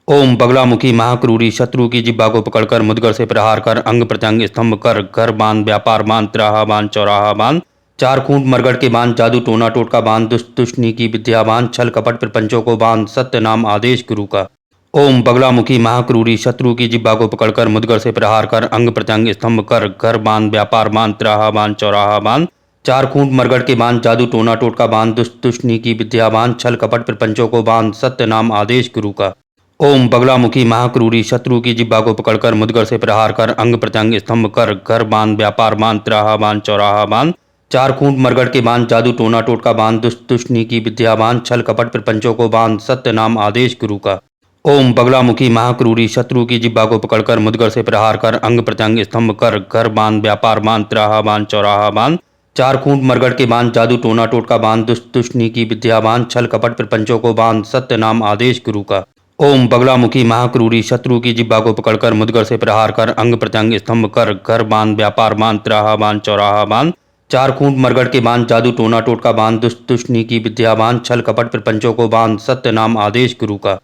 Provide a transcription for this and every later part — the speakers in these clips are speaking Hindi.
ओम बगलामुखी महाक्रूरी शत्रु की जिह्वा को पकड़कर मुदगर से प्रहार कर अंग प्रत्यंग स्तंभ कर घर बांध व्यापार बांध त्राहा बांध चौराहा बांध चार खूंट मरगड़ के बांध जादू टोना टोटका बांध दुष्ट तुष्टनी की विद्या बांध छल कपट प्रपंचों को बांध सत्य नाम आदेश गुरु का। ओम बगलामुखी महाक्रूरी शत्रु की जिह्वा को पकड़कर मुदगर से प्रहार कर अंग प्रत्यंग स्तंभ कर घर बांध व्यापार बांध त्राहा बांध चौराहा बांध चार खूंट मरगड़ के बांध जादू टोना टोटका बांध दुष्ट तुष्टनी की विद्या बांध छल कपट प्रपंचों को बांध सत्य नाम आदेश गुरु का। ओम बगलामुखी महाक्रूरी शत्रु की जिह्वा को पकड़कर मुदगर से प्रहार कर अंग प्रत्यंग स्तंभ कर घर बांध व्यापार बांध त्राहा बांध चौराहा बांध चार खूंट मरगड़ के बांध जादू टोना टोटका बांध दुष्ट तुष्टनी की विद्या बांध छल कपट प्रपंचों को बांध सत्य नाम आदेश गुरु का। ओम बगलामुखी महाक्रूरी शत्रु की जिह्वा को पकड़कर मुदगर से प्रहार कर अंग प्रत्यंग स्तंभ कर घर बांध व्यापार बांध त्राहा बांध चौराहा बांध चार खूंट मरगड़ के बांध जादू टोना टोटका बांध दुष्ट तुष्टनी की विद्या बांध छल कपट प्रपंचों को बांध सत्य नाम आदेश गुरु का। ओम बगलामुखी महाक्रूरी शत्रु की जिह्वा को पकड़कर मुदगर से प्रहार कर अंग प्रत्यंग स्तंभ कर घर बांध व्यापार बांध त्राहा बांध चौराहा बांध चार खूंट मरगड़ के बांध जादू टोना टोटका बांध दुष्ट तुष्टनी की विद्या बांध छल कपट प्रपंचों को बांध सत्य नाम आदेश गुरु का।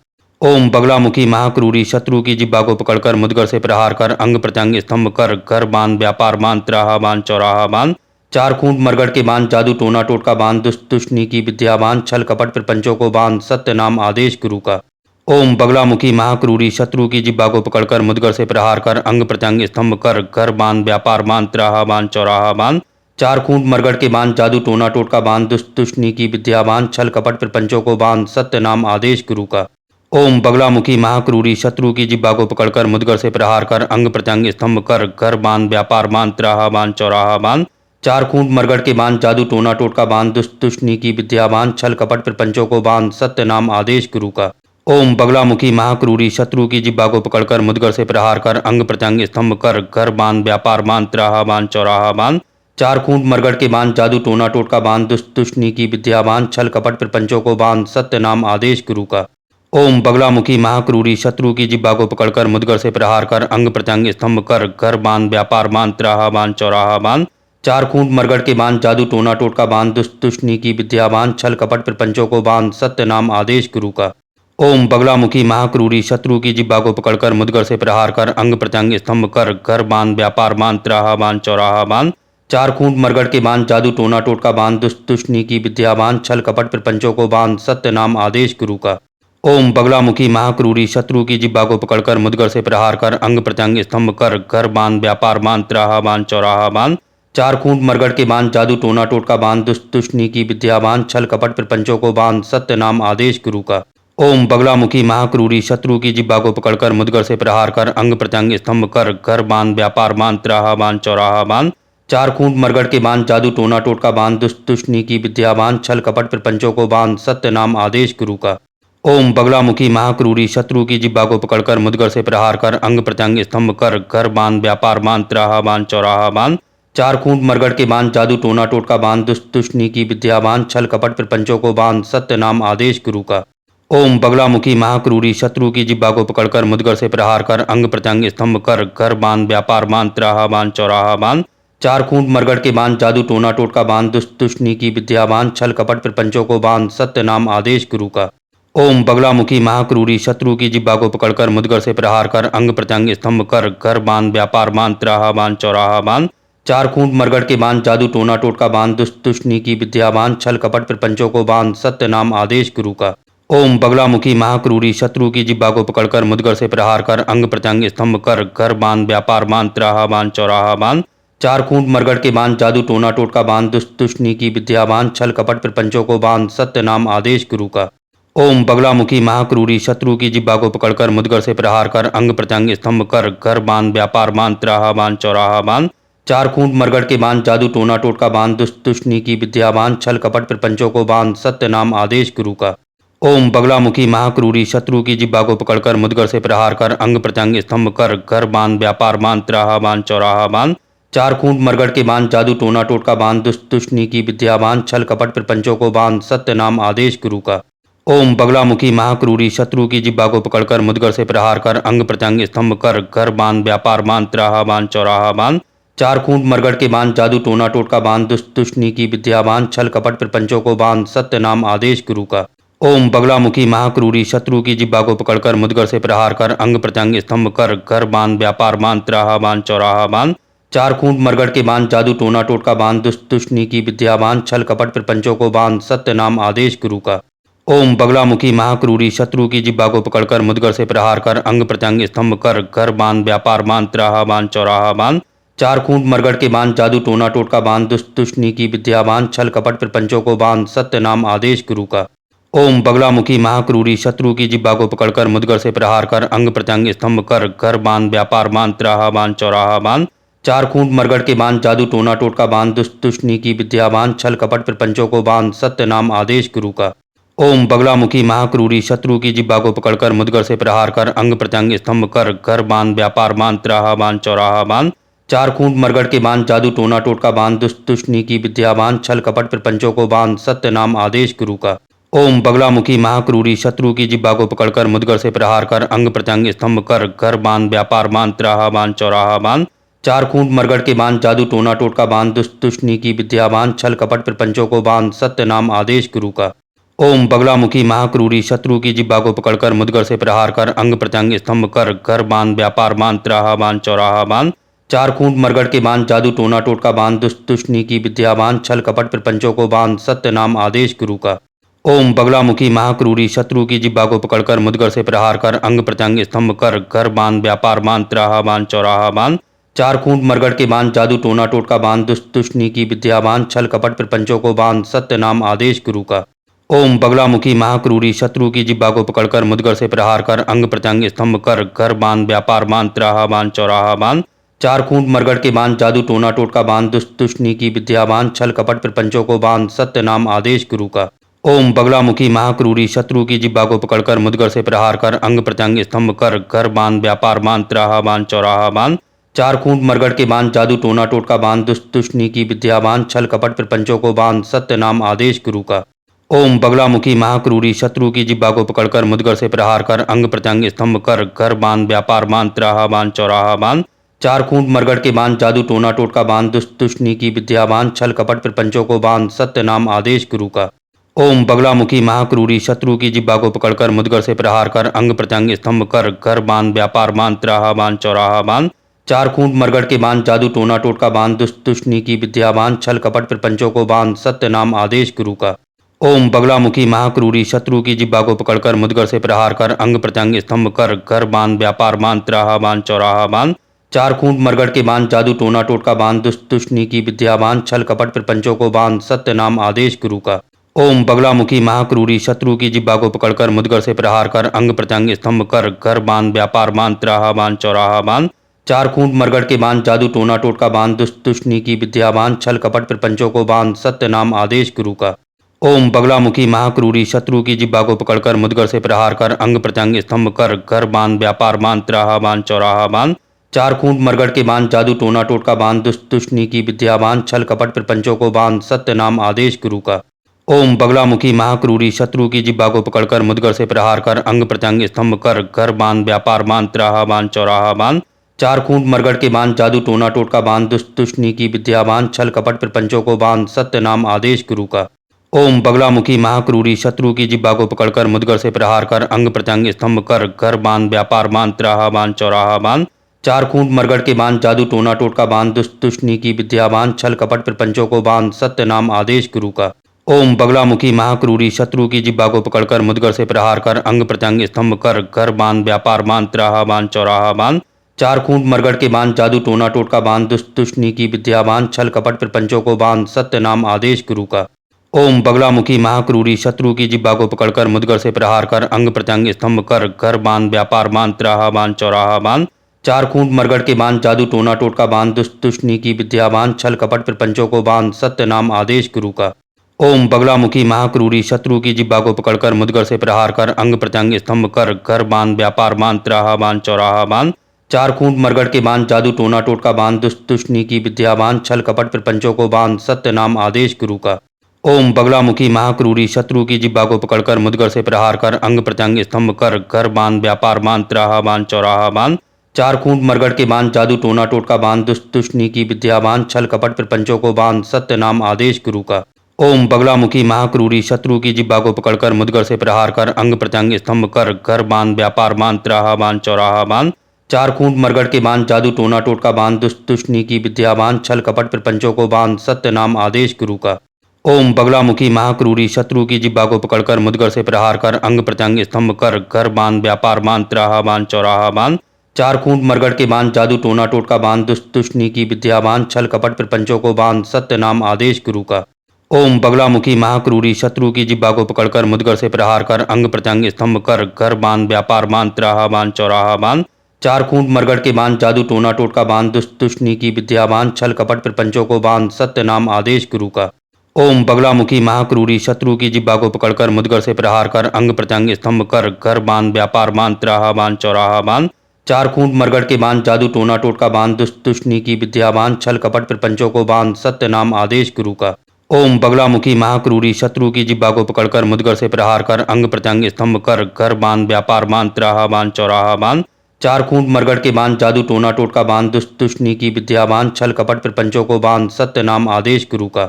ओम बगलामुखी महाक्रूरी शत्रु की जिह्वा को पकड़कर मुदगर से प्रहार कर अंग प्रत्यंग स्तंभ कर घर बांध व्यापार बांध त्राहा बांध चौराहा बांध चार खूंट मरगड़ के बांध जादू टोना टोटका बांध दुष्ट तुष्टनी की विद्या बांध छल कपट प्रपंचों को बांध सत्य नाम आदेश गुरु का। ओम बगलामुखी महाक्रूरी शत्रु की जिह्वा को पकड़कर मुदगर से प्रहार कर अंग प्रत्यंग स्तंभ कर घर बांध व्यापार बांध त्राहा बांध चौराहा बांध चार खूंट मरगड़ के बांध जादू टोना टोटका बांध दुष्ट तुष्टनी की विद्या बांध छल कपट प्रपंचों को बांध सत्य नाम आदेश गुरु का। ओम बगलामुखी महाक्रूरी शत्रु की जिह्वा को पकड़कर मुदगर से प्रहार कर अंग प्रत्यंग स्तंभ कर घर बांध व्यापार बांध त्राहा बांध चौराहा बांध चार खूंट मरगड़ के बांध जादू टोना टोटका बांध दुष्ट तुष्टनी की विद्या बांध छल कपट प्रपंचों को बांध सत्य नाम आदेश गुरु का। ओम बगलामुखी महाक्रूरी शत्रु की जिह्वा को पकड़कर मुदगर से प्रहार कर अंग प्रत्यंग स्तंभ कर घर बांध व्यापार बांध त्राहा बांध चौराहा बांध चार खूंट मरगड़ के बांध जादू टोना टोटका बांध दुष्ट तुष्टनी की विद्या बांध छल कपट प्रपंचों को बांध सत्य नाम आदेश गुरु का। ओम बगलामुखी महाक्रूरी शत्रु की जिह्वा को पकड़कर मुदगर से प्रहार कर अंग प्रत्यंग स्तंभ कर घर बांध व्यापार बांध त्राहा बांध चौराहा बांध चार खूंट मरगड़ के बांध जादू टोना टोटका बांध दुष्ट तुष्टनी की विद्या बांध छल कपट प्रपंचों को बांध सत्य नाम आदेश गुरु का। ओम बगलामुखी महाक्रूरी शत्रु की जिह्वा को पकड़कर मुदगर से प्रहार कर अंग प्रत्यंग स्तंभ कर घर बांध व्यापार बांध त्राहा बांध चौराहा बांध चार खूंट मरगड़ के बांध जादू टोना टोटका बांध दुष्ट तुष्टनी की विद्या बांध छल कपट प्रपंचों को बांध सत्य नाम आदेश गुरु का। ओम बगलामुखी महाक्रूरी शत्रु की जिह्वा को पकड़कर मुदगर से प्रहार कर अंग प्रत्यंग स्तंभ कर घर बांध व्यापार बांध त्राहा बांध चौराहा बांध चार खूंट मरगड़ के बांध जादू टोना टोटका बांध दुष्ट तुष्टनी की विद्या बांध छल कपट प्रपंचों को बांध सत्य नाम आदेश गुरु का। ओम बगलामुखी महाक्रूरी शत्रु की जिह्वा को पकड़कर मुदगर से प्रहार कर अंग प्रत्यंग स्तंभ कर घर बांध व्यापार बांध त्राहा बांध चौराहा बांध चार खूंट मरगड़ के बांध जादू टोना टोटका बांध दुष्ट तुष्टनी की विद्या बांध छल कपट प्रपंचों को बांध सत्य नाम आदेश गुरु का। ओम बगलामुखी महाक्रूरी शत्रु की जिह्वा को पकड़कर मुदगर से प्रहार कर अंग प्रत्यंग स्तंभ कर घर बांध व्यापार बांध त्राहा बांध चौराहा बांध चार खूंट मरगड़ के बांध जादू टोना टोटका बांध दुष्ट तुष्टनी की विद्या बांध छल कपट प्रपंचों को बांध सत्य नाम आदेश गुरु का। ओम बगलामुखी महाक्रूरी शत्रु की जिह्वा को पकड़कर मुदगर से प्रहार कर अंग प्रत्यंग स्तंभ कर घर बांध व्यापार बांध त्राहा बांध चौराहा बांध चार खूंट मरगड़ के बांध जादू टोना टोटका बांध दुष्ट तुष्टनी की विद्या बांध छल कपट प्रपंचों को बांध सत्य नाम आदेश गुरु का। ओम बगलामुखी महाक्रूरी शत्रु की जिह्वा को पकड़कर मुदगर से प्रहार कर अंग प्रत्यंग स्तंभ कर घर बांध व्यापार बांध त्राहा बांध चौराहा बांध चार खूंट मरगड़ के बांध जादू टोना टोटका बांध दुष्ट तुष्टनी की विद्या बांध छल कपट प्रपंचों को बांध सत्य नाम आदेश गुरु का। ओम बगलामुखी महाक्रूरी शत्रु की जिह्वा को पकड़कर मुदगर से प्रहार कर अंग प्रत्यंग स्तंभ कर घर बांध व्यापार बांध त्राहा बांध चौराहा बांध चार खूंट मरगड़ के बांध जादू टोना टोटका बांध दुष्ट तुष्टनी की विद्या बांध छल कपट प्रपंचों को बांध सत्य नाम आदेश गुरु का। ओम बगलामुखी महाक्रूरी शत्रु की जिह्वा को पकड़कर मुदगर से प्रहार कर अंग प्रत्यंग स्तंभ कर घर बांध व्यापार बांध त्राहा बांध चौराहा बांध चार खूंट मरगड़ के बांध जादू टोना टोटका बांध दुष्ट तुष्टनी की विद्या बांध छल कपट प्रपंचों को बांध सत्य नाम आदेश गुरु का। ओम बगलामुखी महाक्रूरी शत्रु की जिह्वा को पकड़कर मुदगर से प्रहार कर अंग प्रत्यंग स्तंभ कर घर बांध व्यापार बांध त्राहा बांध चौराहा बांध चार खूंट मरगड़ के बांध जादू टोना टोटका बांध दुष्ट तुष्टनी की विद्या बांध छल कपट प्रपंचों को बांध सत्य नाम आदेश गुरु का। ओम बगलामुखी महाक्रूरी शत्रु की जिह्वा को पकड़कर मुदगर से प्रहार कर अंग प्रत्यंग स्तंभ कर घर बांध व्यापार बांध त्राहा बांध चौराहा बांध चार खूंट मरगड़ के बांध जादू टोना टोटका बांध दुष्ट तुष्टनी की विद्या बांध छल कपट प्रपंचों को बांध सत्य नाम आदेश गुरु का। ओम बगलामुखी महाक्रूरी शत्रु की जिब्बा को पकड़कर मुदगर से प्रहार कर अंग प्रत्यंग स्तंभ कर घर बांध व्यापार बांध तिराहा बांध चौराहा बांध चार खूंट मरगट के बांध जादू टोना टोटका बांध दुष्ट तुष्टनी की विद्या बांध छल कपट प्रपंचों को बांध सत्य नाम आदेश गुरु का। ओम बगलामुखी महाक्रूरी शत्रु की जिब्बा को पकड़कर मुदगर से प्रहार कर अंग प्रत्यंग स्तंभ कर घर बांध व्यापार बांध तिराहा बांध चौराहा बांध चार खूंट मरगट के बांध जादू टोना टोटका बांध दुष्ट तुष्टनी की विद्या बांध छल कपट प्रपंचों को बांध सत्य नाम आदेश गुरु का। ओम बगलामुखी महाक्रूरी शत्रु की जिब्बा को पकड़कर मुदगर से प्रहार कर अंग प्रत्यंग स्तंभ कर घर बांध व्यापार बांध तिराहा बांध चौराहा बांध चार खूंट मरगट के बांध जादू टोना टोटका बांध दुष्ट तुष्टनी की विद्या बांध छल कपट प्रपंचों को बांध सत्य नाम आदेश गुरु का। ओम बगलामुखी महाक्रूरी शत्रु की जिब्बा को पकड़कर मुदगर से प्रहार कर अंग प्रत्यंग स्तंभ कर घर बांध व्यापार बांध तिराहा बांध चौराहा बांध चार खूंट मरगट के बांध जादू टोना टोटका बांध दुष्ट तुष्टनी की विद्या बांध छल कपट प्रपंचों को बांध सत्य नाम आदेश गुरु का। ओम बगलामुखी महाक्रूरी शत्रु की जिब्बा को पकड़कर मुदगर से प्रहार कर अंग प्रत्यंग स्तंभ कर घर बांध व्यापार बांध तिराहा बांध चौराहा बांध चार खूंट मरगट के बांध जादू टोना टोटका बांध दुष्ट तुष्टनी की विद्या बांध छल कपट प्रपंचों को बांध सत्य नाम आदेश गुरु का। ओम बगलामुखी महाक्रूरी शत्रु की जिब्बा को पकड़कर मुदगर से प्रहार कर अंग प्रत्यंग स्तंभ कर घर बांध व्यापार बांध तिराहा बांध चौराहा बांध चार खूंट मरगट के बांध जादू टोना टोटका बांध दुष्ट तुष्टनी की विद्या बांध छल कपट प्रपंचों को बांध सत्य नाम आदेश गुरु का। ओम बगलामुखी महाक्रूरी शत्रु की जिब्बा को पकड़कर मुदगर से प्रहार कर अंग प्रत्यंग स्तंभ कर घर बांध व्यापार बांध तिराहा बांध चौराहा बांध चार खूंट मरगट के बांध जादू टोना टोटका बांध दुष्ट तुष्टनी की विद्या बांध छल कपट प्रपंचों को बांध सत्य नाम आदेश गुरु का। ओम बगलामुखी महाक्रूरी शत्रु की जिब्बा को पकड़कर मुदगर से प्रहार कर अंग प्रत्यंग स्तंभ कर घर बांध व्यापार बांध तिराहा बांध चौराहा बांध चार खूंट मरगट के बांध जादू टोना टोटका बांध दुष्ट तुष्टनी की विद्या बांध छल कपट प्रपंचों को बांध सत्य नाम आदेश गुरु का। ओम बगलामुखी महाक्रूरी शत्रु की जिब्बा को पकड़कर मुदगर से प्रहार कर अंग प्रत्यंग स्तंभ कर घर बांध व्यापार बांध तिराहा बांध चौराहा बांध चार खूंट मरगट के बांध जादू टोना टोटका बांध दुष्ट तुष्टनी की विद्या बांध छल कपट प्रपंचों को बांध सत्य नाम आदेश गुरु का। ओम बगलामुखी महाक्रूरी शत्रु की जिब्बा को पकड़कर मुदगर से प्रहार कर अंग प्रत्यंग स्तंभ कर घर बांध व्यापार बांध तिराहा बांध चौराहा बांध चार खूंट मरगट के बांध जादू टोना टोटका बांध दुष्ट तुष्टनी की विद्या बांध छल कपट प्रपंचों को बांध सत्य नाम आदेश गुरु का। ओम बगलामुखी महाक्रूरी शत्रु की जिब्बा को पकड़कर मुदगर से प्रहार कर अंग प्रत्यंग स्तंभ कर घर बांध व्यापार बांध तिराहा बांध चौराहा बांध चार खूंट मरगट के बांध जादू टोना टोटका बांध दुष्ट तुष्टनी की विद्या बांध छल कपट प्रपंचों को बांध सत्य नाम आदेश गुरु का। ओम बगलामुखी महाक्रूरी शत्रु की जिब्बा को पकड़कर मुदगर से प्रहार कर अंग प्रत्यंग स्तंभ कर घर बांध व्यापार बांध तिराहा बांध चौराहा बांध चार खूंट मरगट के बांध जादू टोना टोटका बांध दुष्ट तुष्टनी की विद्या बांध छल कपट प्रपंचों को बांध सत्य नाम आदेश गुरु का। ओम बगलामुखी महाक्रूरी शत्रु की जिब्बा को पकड़कर मुदगर से प्रहार कर अंग प्रत्यंग स्तंभ कर घर बांध व्यापार बांध तिराहा बांध चौराहा बांध चार खूंट मरगट के बांध जादू टोना टोटका बांध दुष्ट तुष्टनी की विद्या बांध छल कपट प्रपंचों को बांध सत्य नाम आदेश गुरु का। ओम बगलामुखी महाक्रूरी शत्रु की जिब्बा को पकड़कर मुदगर से प्रहार कर अंग प्रत्यंग स्तंभ कर घर बांध व्यापार बांध तिराहा बांध चौराहा बांध चार खूंट मरगट के बांध जादू टोना टोटका बांध दुष्ट तुष्टनी की विद्या बांध छल कपट प्रपंचों को बांध सत्य नाम आदेश गुरु का। ओम बगलामुखी महाक्रूरी शत्रु की जिब्बा को पकड़कर मुदगर से प्रहार कर अंग प्रत्यंग स्तंभ कर घर बांध व्यापार बांध तिराहा बांध चौराहा बांध चार खूंट मरगट के बांध जादू टोना टोटका बांध दुष्ट तुष्टनी की विद्या बांध छल कपट प्रपंचों को बांध सत्य नाम आदेश गुरु का। ओम बगलामुखी महाक्रूरी शत्रु की जिब्बा को पकड़कर मुदगर से प्रहार कर अंग प्रत्यंग स्तंभ कर घर बांध व्यापार बांध तिराहा बांध चौराहा बांध चार खूंट मरगट के बांध जादू टोना टोटका बांध दुष्ट तुष्टनी की विद्या बांध छल कपट प्रपंचों को बांध सत्य नाम आदेश गुरु का। ओम बगलामुखी महाक्रूरी शत्रु की जिब्बा को पकड़कर मुदगर से प्रहार कर अंग प्रत्यंग स्तंभ कर घर बांध व्यापार बांध तिराहा बांध चौराहा बांध चार खूंट मरगट के बांध जादू टोना टोटका बांध दुष्ट तुष्टनी की विद्या बांध छल कपट प्रपंचों को बांध सत्य नाम आदेश गुरु का। ओम बगलामुखी महाक्रूरी शत्रु की जिब्बा को पकड़कर मुदगर से प्रहार कर अंग प्रत्यंग स्तंभ कर घर बांध व्यापार बांध तिराहा बांध चौराहा बांध चार खूंट मरगट के बांध जादू टोना टोटका बांध दुष्ट तुष्टनी की विद्या बांध छल कपट प्रपंचों को बांध सत्य नाम आदेश गुरु का। ओम बगलामुखी महाक्रूरी शत्रु की जिब्बा को पकड़कर मुदगर से प्रहार कर अंग प्रत्यंग स्तंभ कर घर बांध व्यापार बांध तिराहा बांध चौराहा बांध चार खूंट मरगट के बांध जादू टोना टोटका बांध दुष्ट तुष्टनी की विद्या बांध छल कपट प्रपंचों को बांध सत्य नाम आदेश गुरु का। ओम बगलामुखी महाक्रूरी शत्रु की जिब्बा को पकड़कर मुदगर से प्रहार कर अंग प्रत्यंग स्तंभ कर घर बांध व्यापार बांध तिराहा बांध चौराहा बांध चार खूंट मरगट के बांध जादू टोना टोटका बांध दुष्ट तुष्टनी की विद्या बांध छल कपट प्रपंचों को बांध सत्य नाम आदेश गुरु का। ओम बगलामुखी महाक्रूरी शत्रु की जिब्बा को पकड़कर मुदगर से प्रहार कर अंग प्रत्यंग स्तंभ कर घर बांध व्यापार बांध तिराहा बांध चौराहा बांध चार खूंट मरगड़ के बांध जादू टोना टोटका बांध दुष्ट तुष्टनी की विद्या बांध छल कपट प्रपंचों को बांध सत्य नाम आदेश गुरु का। ओम बगलामुखी महाक्रूरी शत्रु की जिब्बा को पकड़कर मुदगर से प्रहार कर अंग प्रत्यंग स्तंभ कर घर बांध व्यापार बांध तिराहा बांध चौराहा बांध चार खूंट मरगड़ के बांध जादू टोना टोटका बांध दुष्ट तुष्टनी की विद्या बांध छल कपट प्रपंचों को बांध सत्य नाम आदेश गुरु का। ओम बगलामुखी महाक्रूरी शत्रु की जिब्बा को पकड़कर मुदगर से प्रहार कर अंग प्रत्यंग स्तंभ कर घर बांध व्यापार बांध तिराहा बांध चौराहा बांध चार खूंट मरगड़ के बांध जादू टोना टोटका बांध दुष्ट तुष्टनी की विद्या बांध छल कपट प्रपंचों को बांध सत्य नाम आदेश गुरु का। ओम बगलामुखी महाक्रूरी शत्रु की जिब्बा को पकड़कर मुदगर से प्रहार कर अंग प्रत्यंग स्तंभ कर घर बांध व्यापार बांध तिराहा बांध चौराहा बांध चार खूंट मरगड़ के बांध जादू टोना टोटका बांध दुष्ट तुष्टनी की विद्या बांध छल कपट प्रपंचों को बांध सत्य नाम आदेश गुरु का। ओम बगलामुखी महाक्रूरी शत्रु की जिब्बा को पकड़कर मुदगर से प्रहार कर अंग प्रत्यंग स्तंभ कर घर बांध व्यापार बांध तिराहा बांध चौराहा बांध चार खूंट मरगड़ के बांध जादू टोना टोटका बांध दुष्ट तुष्टनी की विद्या बांध छल कपट प्रपंचों को बांध सत्य नाम आदेश गुरु का।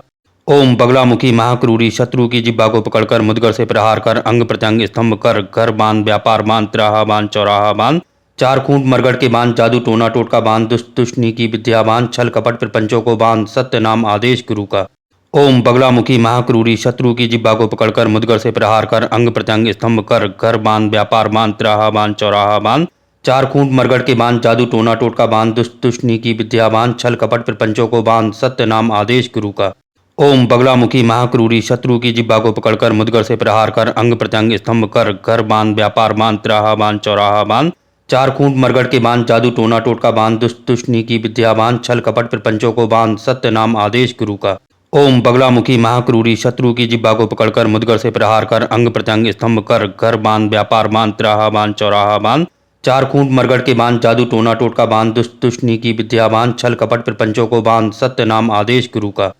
ओम बगलामुखी महाक्रूरी शत्रु की जिब्बा को पकड़कर मुदगर से प्रहार कर अंग प्रत्यंग स्तंभ कर घर बांध व्यापार बांध तिराहा बांध चौराहा बांध चार खूंट मरगड़ के बांध जादू टोना टोटका बांध दुष्ट तुष्टनी की विद्या बांध छल कपट प्रपंचों को बांध सत्य नाम आदेश गुरु का। ओम बगलामुखी महाक्रूरी शत्रु की जिब्बा को पकड़कर मुदगर से प्रहार कर अंग प्रत्यंग स्तंभ कर घर बांध व्यापार बांध तिराहा बांध चौराहा बांध चार खूंट मरगड़ के बांध जादू टोना टोटका बांध दुष्ट तुष्टनी की विद्या बांध छल कपट प्रपंचों को बांध सत्य नाम आदेश गुरु का। ओम बगलामुखी महाक्रूरी शत्रु की जिब्बा को पकड़कर मुदगर से प्रहार कर अंग प्रत्यंग स्तंभ कर घर बांध व्यापार बांध तिराहा बांध चौराहा बांध चार खूंट मरगड़ के बांध जादू टोना टोटका बांध दुष्ट तुष्टनी की विद्या बांध छल कपट प्रपंचों को बांध सत्य नाम आदेश गुरु का। ओम बगलामुखी महाक्रूरी शत्रु की जिब्बा को पकड़कर मुदगर से प्रहार कर अंग प्रत्यंग स्तंभ कर घर बांध व्यापार बांध तिराहा बांध चौराहा बांध चार खूंट मरगड़ के बांध जादू टोना टोटका बांध दुष्ट तुष्टनी की विद्या बांध छल कपट प्रपंचों को बांध सत्य नाम आदेश गुरु का।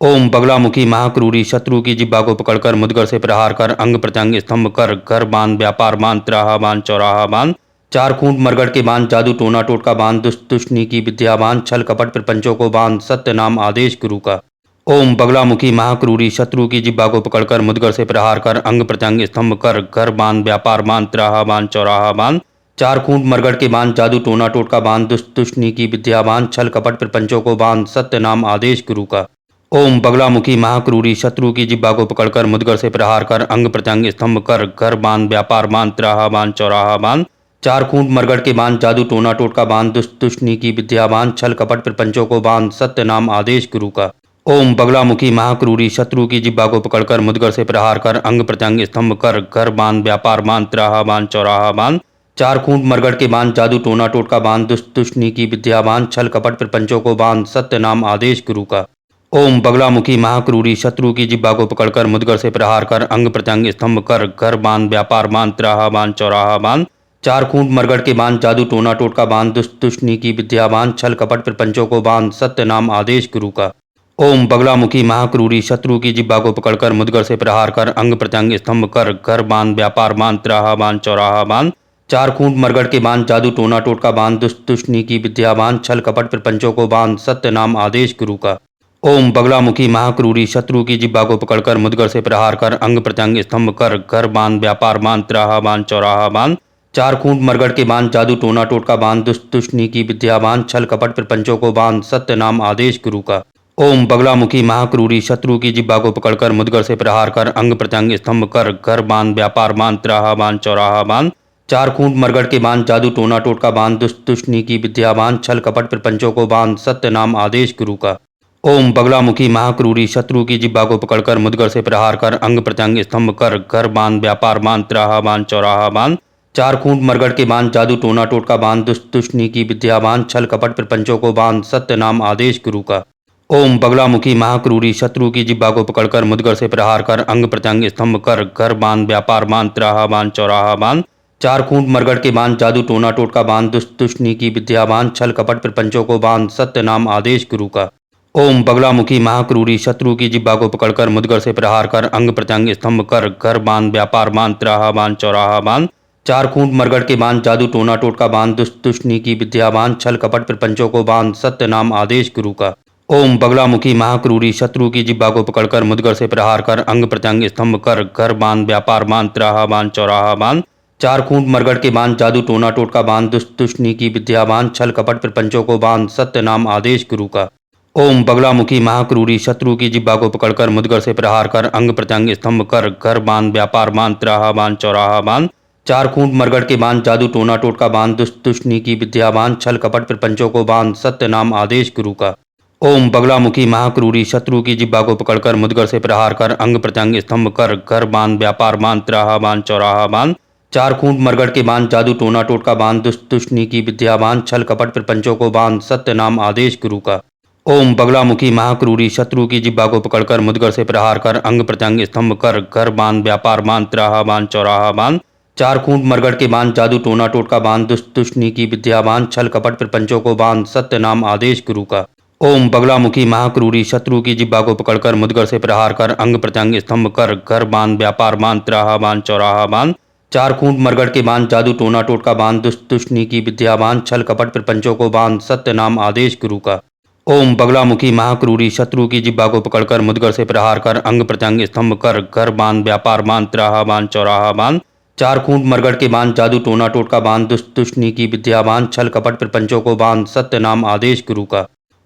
ओम बगलामुखी महाक्रूरी शत्रु की जिब्बा को पकड़कर मुदगर से प्रहार कर अंग प्रत्यंग स्तंभ कर घर बांध व्यापार बांध तिराहा बांध चौराहा बांध चार खूंट मरगड़ के बांध जादू टोना टोटका बांध दुष्ट तुष्टनी की विद्या बांध छल कपट प्रपंचों को बांध सत्य नाम आदेश गुरु का। ओम बगलामुखी महाक्रूरी शत्रु की जिब्बा को पकड़कर मुदगर से प्रहार कर अंग प्रत्यंग स्तंभ कर घर बांध व्यापार बांध तिराहा बांध चौराहा बांध चार खूंट मरगड़ के बांध जादू टोना टोटका बांध दुष्ट तुष्टनी की विद्या बांध छल कपट प्रपंचों को बांध सत्य नाम आदेश गुरु का। ओम बगलामुखी महाक्रूरी शत्रु की जिब्बा को पकड़कर मुदगर से प्रहार कर अंग प्रत्यंग स्तंभ कर घर बांध व्यापार बांध तिराहा बांध चौराहा बांध चार खूंट मरगड़ के बांध जादू टोना टोटका बांध दुष्ट तुष्टनी की विद्या बांध छल कपट प्रपंचों को बांध सत्य नाम आदेश गुरु का। ओम बगलामुखी महाक्रूरी शत्रु की जिब्बा को पकड़कर मुदगर से प्रहार कर अंग प्रत्यंग स्तंभ कर घर बांध व्यापार बांध तिराहा बांध चौराहा बांध चार खूंट मरगड़ के बांध जादू टोना टोटका बांध दुष्ट तुष्टनी की विद्या बांध छल कपट प्रपंचों को बांध सत्य नाम आदेश गुरु का। ओम बगलामुखी महाक्रूरी शत्रु की जिब्बा को पकड़कर मुदगर से प्रहार कर अंग प्रत्यंग स्तंभ कर घर बांध व्यापार बांध तिराहा बांध चौराहा बांध चार खूंट मरगड़ के बांध जादू टोना टोटका बांध दुष्ट तुष्टनी की विद्या बांध छल कपट प्रपंचों को बांध सत्य नाम आदेश गुरु का। ओम बगलामुखी महाक्रूरी शत्रु की जिब्बा को पकड़कर मुदगर से प्रहार कर अंग प्रत्यंग स्तंभ कर घर बांध व्यापार बांध तिराहा बांध चौराहा बांध चार खूंट मरगड़ के बांध जादू टोना टोटका बांध दुष्ट तुष्टनी की विद्या बांध छल कपट प्रपंचों को बांध सत्य नाम आदेश गुरु का। ओम बगलामुखी महाक्रूरी शत्रु की जिब्बा को पकड़कर मुदगर से प्रहार कर अंग प्रत्यंग स्तंभ कर घर बांध व्यापार बांध तिराहा बांध चौराहा बांध चार खूंट मरगड़ के बांध जादू टोना टोटका बांध दुष्ट तुष्टनी की विद्या बांध छल कपट प्रपंचों को बांध सत्य नाम आदेश गुरु का। ओम बगलामुखी महाक्रूरी शत्रु की जिब्बा को पकड़कर मुदगर से प्रहार कर अंग प्रत्यंग स्तंभ कर घर बांध व्यापार बांध तिराहा बांध चौराहा बांध चार खूंट मरगड़ के बांध जादू टोना टोटका बांध दुष्ट तुष्टनी की विद्या बांध छल कपट प्रपंचों को बांध सत्य नाम आदेश गुरु का। ओम बगलामुखी महाक्रूरी शत्रु की जिब्बा को पकड़कर मुदगर से प्रहार कर अंग प्रत्यंग स्तंभ कर घर बांध व्यापार बांध तिराहा बांध चौराहा बांध चार खूंट मरगड़ के बांध जादू टोना टोटका बांध दुष्ट तुष्टनी की विद्या बांध छल कपट प्रपंचों को बांध सत्य नाम आदेश गुरु का। ओम बगलामुखी महाक्रूरी शत्रु की जिब्बा को पकड़कर मुदगर से प्रहार कर अंग प्रत्यंग स्तंभ कर घर बांध व्यापार बांध तिराहा बांध चौराहा बांध चार खूंट मरगड़ के बांध जादू टोना टोटका बांध दुष्ट तुष्टनी की विद्या बांध छल कपट प्रपंचों को बांध सत्य नाम आदेश गुरु का। ओम बगलामुखी महाक्रूरी शत्रु की जिब्बा को पकड़कर मुदगर से प्रहार कर अंग प्रत्यंग स्तंभ कर घर बांध व्यापार बांध तिराहा बांध चौराहा बांध चार खूंट मरगड़ के बांध जादू टोना टोटका बांध दुष्ट तुष्टनी की विद्या बांध छल कपट प्रपंचों को बांध सत्य नाम आदेश गुरु का। ओम बगलामुखी महाक्रूरी शत्रु की जिब्बा को पकड़कर मुदगर से प्रहार कर अंग प्रत्यंग स्तंभ कर घर बांध व्यापार बांध त्राहा बांध चौराहा बांध चार खूंट मरगड़ के बांध जादू टोना टोटका बांध दुष्ट तुष्टनी की विद्या बांध छल कपट प्रपंचों को बांध सत्य नाम आदेश गुरु का। ओम बगलामुखी महाक्रूरी शत्रु की जिब्बा को पकड़कर मुदगर से प्रहार कर अंग प्रत्यंग स्तंभ कर घर बांध व्यापार बांध त्राहा बांध चौराहा बांध चार खूंट मरगड़ के बांध जादू टोना टोटका बांध दुष्ट तुष्टनी की विद्या बांध छल कपट प्रपंचों को बांध सत्य नाम आदेश गुरु का। ओम बगलामुखी महाक्रूरी शत्रु की जिब्बा को पकड़कर मुदगर से प्रहार कर अंग प्रत्यंग स्तंभ कर घर बांध व्यापार बांध त्राहा बांध चौराहा बांध चार खूंट मरगड़ के बांध जादू टोना टोटका बांध दुष्ट तुष्टनी की विद्या बांध छल कपट प्रपंचों को बांध सत्य नाम आदेश गुरु का। ओम बगलामुखी महाक्रूरी शत्रु की जिब्बा को पकड़कर मुदगर से प्रहार कर अंग प्रत्यंग स्तंभ कर घर बांध व्यापार बांध त्राहा बांध चौराहा बांध चार खूंट मरगड़ के बांध जादू टोना टोटका बांध दुष्ट तुष्टनी की विद्या बांध छल कपट प्रपंचों को बांध सत्य नाम आदेश गुरु का। ओम बगलामुखी महाक्रूरी शत्रु की जिब्बा को पकड़कर मुदगर से प्रहार कर अंग प्रत्यंग स्तंभ कर घर बांध व्यापार बांध त्राहा बांध चौराहा बांध चार खूंट मरगड़ के बांध जादू टोना टोटका बांध दुष्ट तुष्टनी की विद्या बांध छल कपट प्रपंचों को बांध सत्य नाम आदेश गुरु का। ओम बगलामुखी महाक्रूरी शत्रु की जिब्बा को पकड़कर मुदगर से प्रहार कर अंग प्रत्यंग स्तंभ कर घर बांध व्यापार बांध त्राहा बांध चौराहा बांध चार खूंट मरगड़ के बांध जादू टोना टोटका बांध दुष्ट तुष्टनी की विद्या बांध छल कपट प्रपंचों को बांध सत्य नाम आदेश गुरु का।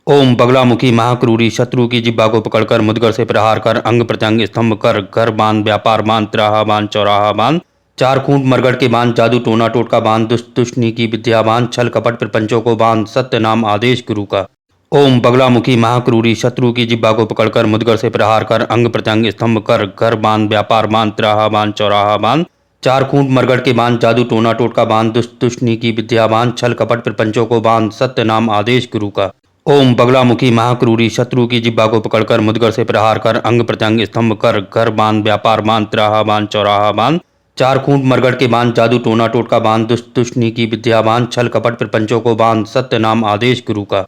ओम बगलामुखी महाक्रूरी शत्रु की जिब्बा को पकड़कर मुदगर से प्रहार कर अंग प्रत्यंग स्तंभ कर घर बांध व्यापार बांध त्राहा बांध चौराहा बांध चार खूंट मरगड़ के बांध जादू टोना टोटका बांध दुष्ट तुष्टनी की विद्या बांध छल कपट प्रपंचों को बांध सत्य नाम आदेश गुरु का। ओम बगलामुखी महाक्रूरी शत्रु की जिब्बा को पकड़कर मुदगर से प्रहार कर अंग प्रत्यंग स्तंभ कर घर बांध व्यापार बांध त्राहा बांध चौराहा बांध चार खूंट मरगड़ के बांध जादू टोना टोटका बांध दुष्ट तुष्टनी की विद्या बांध छल कपट प्रपंचों को बांध सत्य नाम आदेश गुरु का। ओम बगलामुखी महाक्रूरी शत्रु की जिब्बा को पकड़कर मुदगर से प्रहार कर अंग प्रत्यंग स्तंभ कर घर बांध व्यापार बांध त्राहा बांध चौराहा बांध चार खूंट मरगड़ के बांध जादू टोना टोटका बांध दुष्ट तुष्टनी की विद्या बांध छल कपट प्रपंचों को बांध सत्य नाम आदेश गुरु का।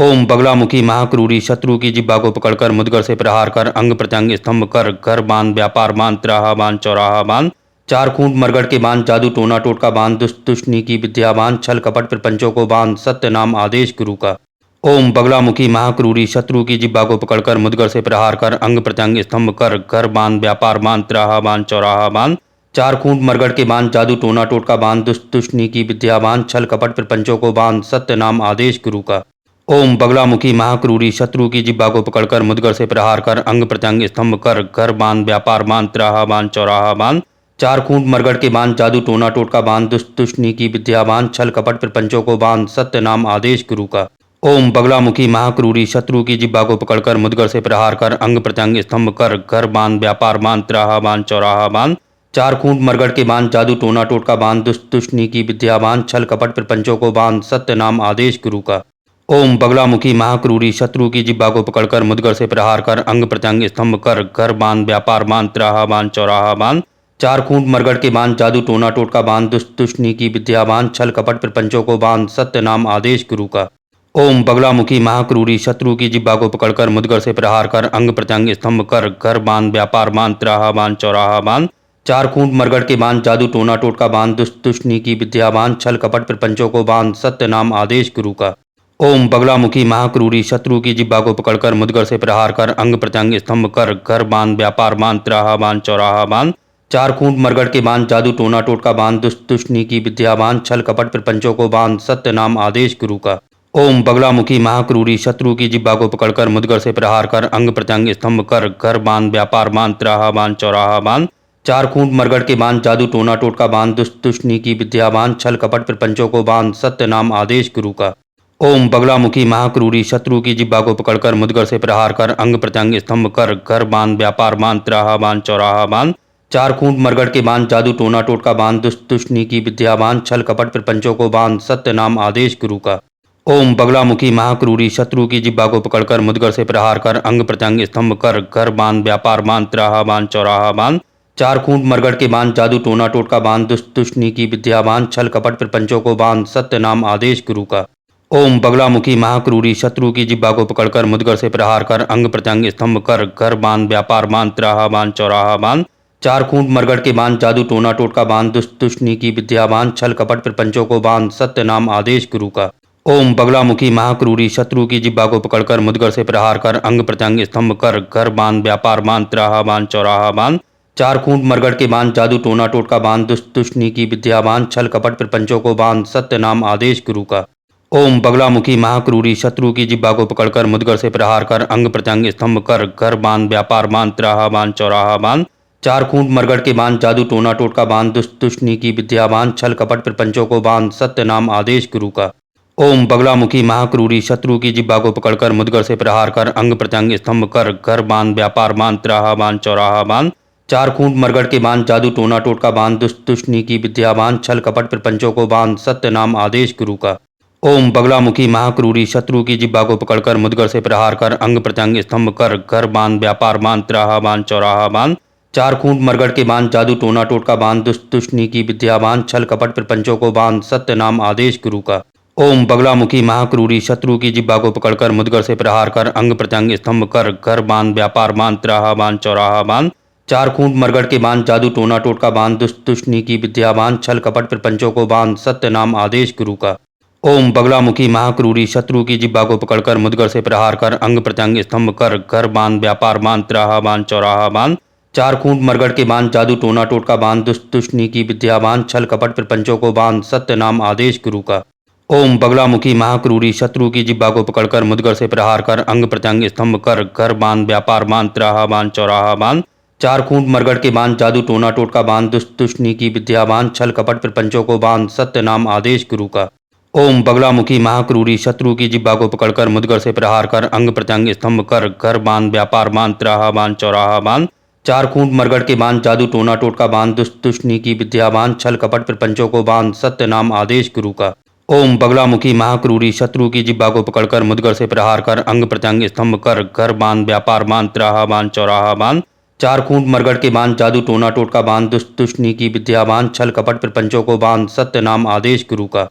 ओम बगलामुखी महाक्रूरी शत्रु की जिब्बा को पकड़कर मुदगर से प्रहार कर अंग प्रत्यंग स्तंभ कर घर बांध व्यापार बांध त्राहा बांध चौराहा बांध चार खूंट मरगड़ के बांध जादू टोना टोटका बांध दुष्ट तुष्टनी की विद्या बांध छल कपट प्रपंचों को बांध सत्य नाम आदेश गुरु का। ओम बगलामुखी महाक्रूरी शत्रु की जिब्बा को पकड़कर मुदगर से प्रहार कर अंग प्रत्यंग स्तंभ कर घर बांध व्यापार बांध त्राहा बांध चौराहा बांध चार खूंट मरगड़ के बांध जादू टोना टोटका बांध दुष्ट तुष्टनी की विद्या बांध छल कपट प्रपंचों को बांध सत्य नाम आदेश गुरु का। ओम बगलामुखी महाक्रूरी शत्रु की जिब्बा को पकड़कर मुदगर से प्रहार कर अंग प्रत्यंग स्तंभ कर घर बांध व्यापार बांध त्राहा बांध चौराहा बांध चार खूंट मरगड़ के बांध जादू टोना टोटका बांध दुष्ट तुष्टनी की विद्या बांध छल कपट प्रपंचों को बांध सत्य नाम आदेश गुरु का। ओम बगलामुखी महाक्रूरी शत्रु की जिब्बा को पकड़कर मुदगर से प्रहार कर अंग प्रत्यंग स्तंभ कर घर बांध व्यापार बांध त्राहा बांध चौराहा बांध चार खूंट मरगड़ के बांध जादू टोना टोटका बांध दुष्ट तुष्टनी की विद्या बांध छल कपट प्रपंचों को बांध सत्य नाम आदेश गुरु का। ओम बगलामुखी महाक्रूरी शत्रु की जिब्बा को पकड़कर मुदगर से प्रहार कर अंग प्रत्यंग स्तंभ कर घर बांध व्यापार बांध त्राहा बांध चौराहा बांध चार खूंट मरगड़ के बांध जादू टोना टोटका बांध दुष्ट तुष्टनी की विद्या बांध छल कपट प्रपंचों को बांध सत्य नाम आदेश गुरु का। ओम बगलामुखी महाक्रूरी शत्रु की जिब्बा को पकड़कर मुदगर से प्रहार कर अंग प्रत्यंग स्तंभ कर घर बांध व्यापार बांध त्राहा बांध चौराहा बांध चार खूंट मरगड़ के बांध जादू टोना टोटका बांध दुष्ट तुष्टनी की विद्या बांध छल कपट प्रपंचों को बांध सत्य नाम आदेश गुरु का। ओम बगलामुखी महाक्रूरी शत्रु की जिब्बा को पकड़कर मुदगर से प्रहार कर अंग प्रत्यंग स्तंभ कर घर बांध व्यापार बांध त्राहा बांध चौराहा बांध चार खूंट मरगड़ के बांध जादू टोना टोटका बांध दुष्ट तुष्टनी की विद्या बांध छल कपट प्रपंचों को बांध सत्य नाम आदेश गुरु का। ओम बगलामुखी महाक्रूरी शत्रु की जिब्बा को पकड़कर मुदगर से प्रहार कर अंग प्रत्यंग स्तंभ कर घर बांध व्यापार बांध त्राहा बांध चौराहा बांध चार खूंट मरगड़ के बांध जादू टोना टोटका बांध दुष्ट तुष्टनी की विद्या बांध छल कपट प्रपंचों को बांध सत्य नाम आदेश गुरु का। ओम बगलामुखी महाक्रूरी शत्रु की जिब्बा को पकड़कर मुदगर से प्रहार कर अंग प्रत्यंग स्तंभ कर घर बांध व्यापार बांध त्राहा बांध चौराहा बांध चार खूंट मरगड़ के बांध जादू टोना टोटका बांध दुष्ट तुष्टनी की विद्या बांध छल कपट प्रपंचों को बांध सत्य नाम आदेश गुरु का। ओम बगलामुखी महाक्रूरी शत्रु की जिब्बा को पकड़कर मुदगर से प्रहार कर अंग प्रत्यंग स्तंभ कर घर बांध व्यापार बांध त्राहा बांध चौराहा बांध चार खूंट मरगड़ के बांध जादू टोना टोटका बांध दुष्ट तुष्टनी की विद्या बांध छल कपट प्रपंचों को बांध सत्य नाम आदेश गुरु का। ओम बगलामुखी महाक्रूरी शत्रु की जिब्बा को पकड़कर मुदगर से प्रहार कर अंग प्रत्यंग स्तंभ कर घर बांध व्यापार बांध त्राहा बांध चौराहा बांध चार खूंट मरगड़ के बांध जादू टोना टोटका बांध दुष्ट तुष्टनी की विद्या बांध छल कपट प्रपंचों को बांध सत्य नाम आदेश गुरु का। ओम बगलामुखी महाक्रूरी शत्रु की जिब्बा को पकड़कर मुदगर से प्रहार कर अंग प्रत्यंग स्तंभ कर घर बांध व्यापार बांध तिराहा बांध चौराहा बांध चार खूंट मरगड़ के बांध जादू टोना टोटका बांध दुष्ट तुष्टनी की विद्या बांध छल कपट प्रपंचों को बांध सत्य नाम आदेश गुरु का। ओम बगलामुखी महाक्रूरी शत्रु की जिब्बा को पकड़कर मुदगर से प्रहार कर अंग प्रत्यंग स्तंभ कर घर बांध व्यापार बांध तिराहा बांध चौराहा बांध चार खूंट मरगड़ के बांध जादू टोना टोटका बांध दुष्ट तुष्टनी की विद्या बांध छल कपट प्रपंचों को बांध सत्य नाम आदेश गुरु का। ओम बगलामुखी महाक्रूरी शत्रु की जिब्बा को पकड़कर मुदगर से प्रहार कर अंग प्रत्यंग स्तंभ कर घर बांध व्यापार बांध तिराहा बांध चौराहा बांध चार खूंट मरगड़ के बांध जादू टोना टोटका बांध दुष्ट तुष्टनी की विद्या बांध छल कपट प्रपंचों को बांध सत्य नाम आदेश गुरु का। ओम बगलामुखी महाक्रूरी शत्रु की जिब्बा को पकड़कर मुदगर से प्रहार कर अंग प्रत्यंग स्तंभ कर घर बांध व्यापार बांध तिराहा बांध चौराहा बांध चार खूंट मरगड़ के बांध जादू टोना टोटका बांध दुष्ट तुष्टनी की विद्या बांध छल कपट प्रपंचों को बांध सत्य नाम आदेश गुरु का। ओम बगलामुखी महाक्रूरी शत्रु की जिब्बा को पकड़कर मुदगर से प्रहार कर अंग प्रत्यंग स्तंभ कर घर बांध व्यापार बांध तिराहा बांध चौराहा बांध चार खूंट मरगड़ के बांध जादू टोना टोटका बांध दुष्ट तुष्टनी की विद्या बांध छल कपट प्रपंचों को बांध सत्य नाम आदेश गुरु का। ओम बगलामुखी महाक्रूरी शत्रु की जिब्बा को पकड़कर मुदगर से प्रहार कर अंग प्रत्यंग स्तंभ कर घर बांध व्यापार बांध तिराहा बांध चौराहा बांध चार खूंट मरगड़ के बांध जादू टोना टोटका बांध दुष्ट तुष्टनी की विद्या बांध छल कपट प्रपंचों को बांध सत्य नाम आदेश गुरु का। ओम बगलामुखी महाक्रूरी शत्रु की जिब्बा को पकड़कर मुदगर से प्रहार कर अंग प्रत्यंग स्तंभ कर घर बांध व्यापार बांध तिराहा बांध चौराहा बांध चार खूंट मरगड़ के बांध जादू टोना टोटका बांध दुष्ट तुष्टनी की विद्या बांध छल कपट प्रपंचों को बांध सत्य नाम आदेश गुरु का। ओम बगलामुखी महाक्रूरी शत्रु की जिब्बा को पकड़कर मुदगर से प्रहार कर अंग प्रत्यंग स्तंभ कर घर बांध व्यापार बांध तिराहा बांध चौराहा बांध चार खूंट मरगड़ के बांध जादू टोना टोटका बांध दुष्ट तुष्टनी की विद्या बांध छल कपट प्रपंचों को बांध सत्य नाम आदेश गुरु का। ओम बगलामुखी महाक्रूरी शत्रु की जिब्बा को पकड़कर मुदगर से प्रहार कर अंग प्रत्यंग स्तंभ कर घर बांध व्यापार बांध तिराहा बांध चौराहा बांध चार खूंट मरगड़ के बांध जादू टोना टोटका बांध दुष्ट तुष्टनी की विद्या बांध छल कपट प्रपंचों को बांध सत्य नाम आदेश गुरु का।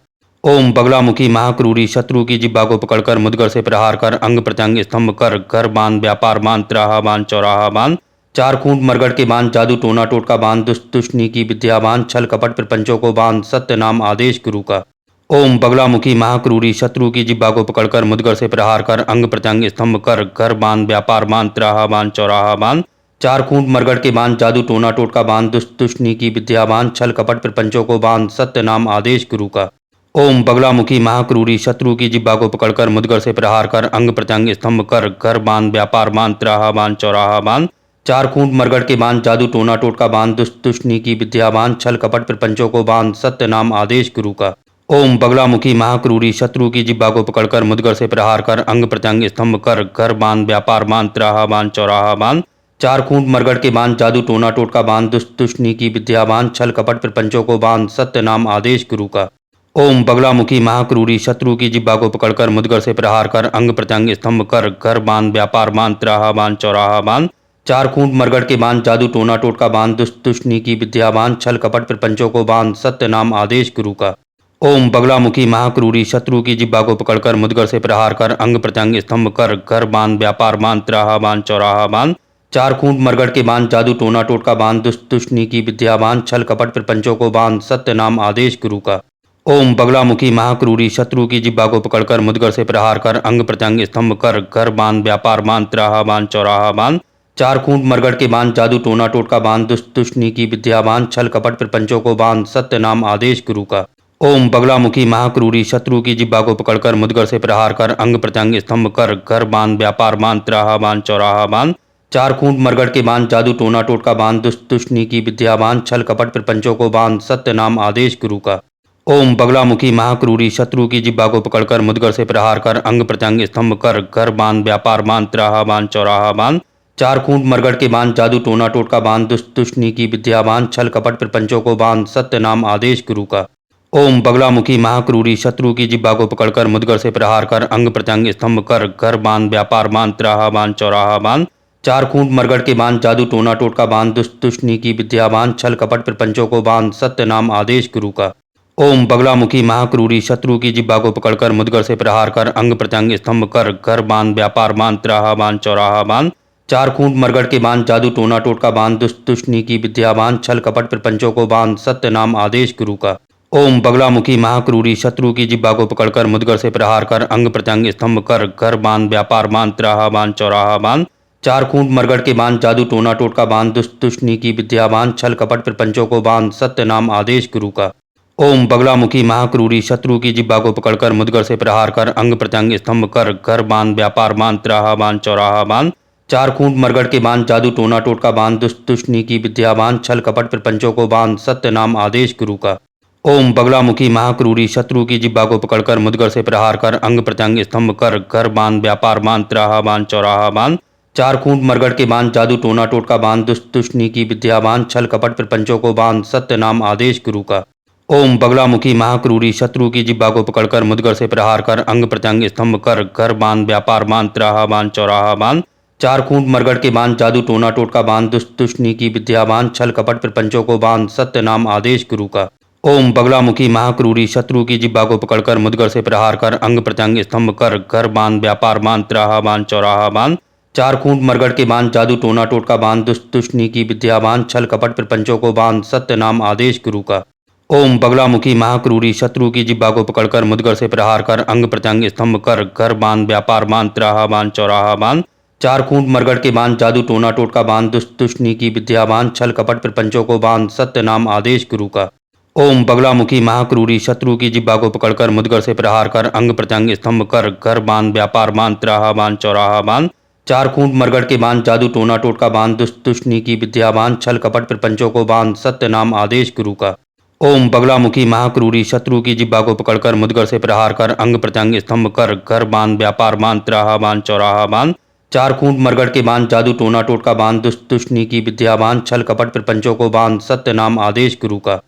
ओम बगलामुखी महाक्रूरी शत्रु की जिब्बा को पकड़कर मुदगर से प्रहार कर अंग प्रत्यंग स्तंभ कर घर बांध व्यापार बांध तिराहा बांध चौराहा बांध चार खूंट मरगड़ के बांध जादू टोना टोटका बांध दुष्ट तुष्टनी की विद्या बांध छल कपट प्रपंचों को बांध सत्य नाम आदेश गुरु का। ओम बगलामुखी महाक्रूरी शत्रु की जिब्बा को पकड़कर मुदगर से प्रहार कर अंग प्रत्यंग स्तंभ कर घर बांध व्यापार बांध तिराहा बांध चौराहा बांध चार खूंट मरगड़ के बांध जादू टोना टोटका बांध दुष्ट तुष्टनी की विद्या बांध छल कपट प्रपंचों को बांध सत्य नाम आदेश गुरु का। ओम बगलामुखी महाक्रूरी शत्रु की जिब्बा को पकड़कर मुदगर से प्रहार कर अंग प्रत्यंग स्तंभ कर घर बांध व्यापार बांध तिराहा बांध चौराहा बांध चार खूंट मरगड़ के बांध जादू टोना टोटका बांध दुष्ट तुष्टनी की विद्या बांध छल कपट प्रपंचों को बांध सत्य नाम आदेश गुरु का। ओम बगलामुखी महाक्रूरी शत्रु की जिब्बा को पकड़कर मुदगर से प्रहार कर अंग प्रत्यंग स्तंभ कर घर बांध व्यापार बांध तिराहा बांध चौराहा बांध चार खूंट मरगड़ के बांध जादू टोना टोटका बांध दुष्ट तुष्टनी की विद्या बांध छल कपट प्रपंचों को बांध सत्य नाम आदेश गुरु का। ओम बगलामुखी महाक्रूरी शत्रु की जिब्बा को पकड़कर मुदगर से प्रहार कर अंग प्रत्यंग स्तंभ कर घर बांध व्यापार बांध तिराहा बांध चौराहा बांध चार खूंट मरगड़ के बांध जादू टोना टोटका बांध दुष्ट तुष्टनी की विद्या बांध छल कपट प्रपंचों को बांध सत्य नाम आदेश गुरु का। ओम बगलामुखी महाक्रूरी शत्रु की जिब्बा को पकड़कर मुदगर से प्रहार कर अंग प्रत्यंग स्तंभ कर घर बांध व्यापार बांध तिराहा बांध चौराहा बांध चार खूंट मरगड़ के बांध जादू टोना टोटका बांध दुष्ट तुष्टनी की विद्या बांध छल कपट प्रपंचों को बांध सत्य नाम आदेश गुरु का। ओम बगलामुखी महाक्रूरी शत्रु की जिब्बा को पकड़कर मुदगर से प्रहार कर अंग प्रत्यंग स्तंभ कर घर बांध व्यापार बांध तिराहा बांध चौराहा बांध चार खूंट मरगड़ के बांध जादू टोना टोटका बांध दुष्ट तुष्टनी की विद्या बांध छल कपट प्रपंचों को बांध सत्य नाम आदेश गुरु का। ओम बगलामुखी महाक्रूरी शत्रु की जिब्बा को पकड़कर मुदगर से प्रहार कर अंग प्रत्यंग स्तंभ कर घर बांध व्यापार बांध तिराहा बांध चौराहा बांध चार खूंट मरगड़ के बांध जादू टोना टोटका बांध दुष्ट तुष्टनी की विद्या बांध छल कपट प्रपंचों को बांध सत्य नाम आदेश गुरु का। ओम बगलामुखी महाक्रूरी शत्रु की जिब्बा को पकड़कर मुदगर से प्रहार कर अंग प्रत्यंग स्तंभ कर घर बांध व्यापार बांध तिराहा बांध चौराहा बांध चार खूंट मरगड़ के बांध जादू टोना टोटका बांध दुष्ट तुष्टनी की विद्या बांध छल कपट प्रपंचों को बांध सत्य नाम आदेश गुरु का। ओम बगलामुखी महाक्रूरी शत्रु की जिब्बा को पकड़कर मुदगर से प्रहार कर अंग प्रत्यंग स्तंभ कर घर बांध व्यापार बांध तिराहा बांध चौराहा बांध चार खूंट मरगड़ के बांध जादू टोना टोटका बांध दुष्ट तुष्टनी की विद्या बांध छल कपट प्रपंचों को बांध सत्य नाम आदेश गुरु का। ओम बगलामुखी महाक्रूरी शत्रु की जिब्बा को पकड़कर मुदगर से प्रहार कर अंग प्रत्यंग स्तंभ कर घर बांध व्यापार बांध तिराहा बांध चौराहा बांध चार खूंट मरगड़ के बांध जादू टोना टोटका बांध दुष्ट तुष्टनी की विद्या बांध छल कपट प्रपंचों को बांध सत्य नाम आदेश गुरु का। ओम बगलामुखी महाक्रूरी शत्रु की जिह्वा को पकड़कर मुदगर से प्रहार कर अंग प्रत्यंग स्तंभ कर घर बांध व्यापार बांध तिराहा बांध चौराहा बांध चार खूंट मरगड़ के बांध जादू टोना टोटका बांध दुष्ट तुष्टनी की विद्या बांध छल कपट प्रपंचों को बांध सत्य नाम आदेश गुरु का। ओम बगलामुखी महाक्रूरी शत्रु की जिह्वा को पकड़कर मुदगर से प्रहार कर अंग प्रत्यंग स्तंभ कर घर बांध व्यापार बांध तिराहा बांध चौराहा बांध चार खूंट मरगड़ के बांध जादू टोना टोटका बांध दुष्ट तुष्टनी की विद्या बांध छल कपट प्रपंचों को बांध सत्य नाम आदेश गुरु का। ओम बगलामुखी महाक्रूरी शत्रु की जिह्वा को पकड़कर मुदगर से प्रहार कर अंग प्रत्यंग स्तंभ कर घर बांध व्यापार बांध तिराहा बांध चौराहा बांध चार खूंट मरगड़ के बांध जादू टोना टोटका बांध दुष्ट तुष्टनी की विद्या बांध छल कपट प्रपंचों को बांध सत्य नाम आदेश गुरु का। ओम बगलामुखी महाक्रूरी शत्रु की जिह्वा को पकड़कर मुदगर से प्रहार कर अंग प्रत्यंग स्तंभ कर घर बांध व्यापार बांध तिराहा बांध चौराहा बांध चार खूंट मरगड़ के बांध जादू टोना टोटका बांध दुष्ट तुष्टनी की विद्या बांध छल कपट प्रपंचों को बांध सत्य नाम आदेश गुरु का। ओम बगलामुखी महाक्रूरी शत्रु की जिह्वा को पकड़कर मुदगर से प्रहार कर अंग प्रत्यंग स्तंभ कर घर बांध व्यापार बांध तिराहा बांध चौराहा बांध चार खूंट मरगड़ के बांध जादू टोना टोटका बांध दुष्ट तुष्टनी की विद्या बांध छल कपट प्रपंचों को बांध सत्य नाम आदेश गुरु का। ओम बगलामुखी महाक्रूरी शत्रु की जिह्वा को पकड़कर मुदगर से प्रहार कर अंग प्रत्यंग स्तंभ कर घर बांध व्यापार बांध तिराहा बांध चौराहा बांध चार खूंट मरगड़ के बांध जादू टोना टोटका बांध दुष्ट तुष्टनी की विद्या बांध छल कपट प्रपंचों को बांध सत्य नाम आदेश गुरु का। ओम बगलामुखी महाक्रूरी शत्रु की जिह्वा को पकड़कर मुदगर से प्रहार कर अंग प्रत्यंग स्तंभ कर घर बांध व्यापार बांध तिराहा बांध चौराहा बांध चार खूंट मरगड़ के बांध जादू टोना टोटका बांध दुष्ट तुष्टनी की विद्या बांध छल कपट प्रपंचों को बांध सत्य नाम आदेश गुरु का। ओम बगलामुखी महाक्रूरी शत्रु की जिह्वा को पकड़कर मुदगर से प्रहार कर अंग प्रत्यंग स्तंभ कर घर बांध व्यापार बांध तिराहा बांध चौराहा बांध चार खूंट मरगड़ के बांध जादू टोना टोटका बांध दुष्ट तुष्टनी की विद्या बांध छल कपट प्रपंचों को बांध सत्य नाम आदेश गुरु का।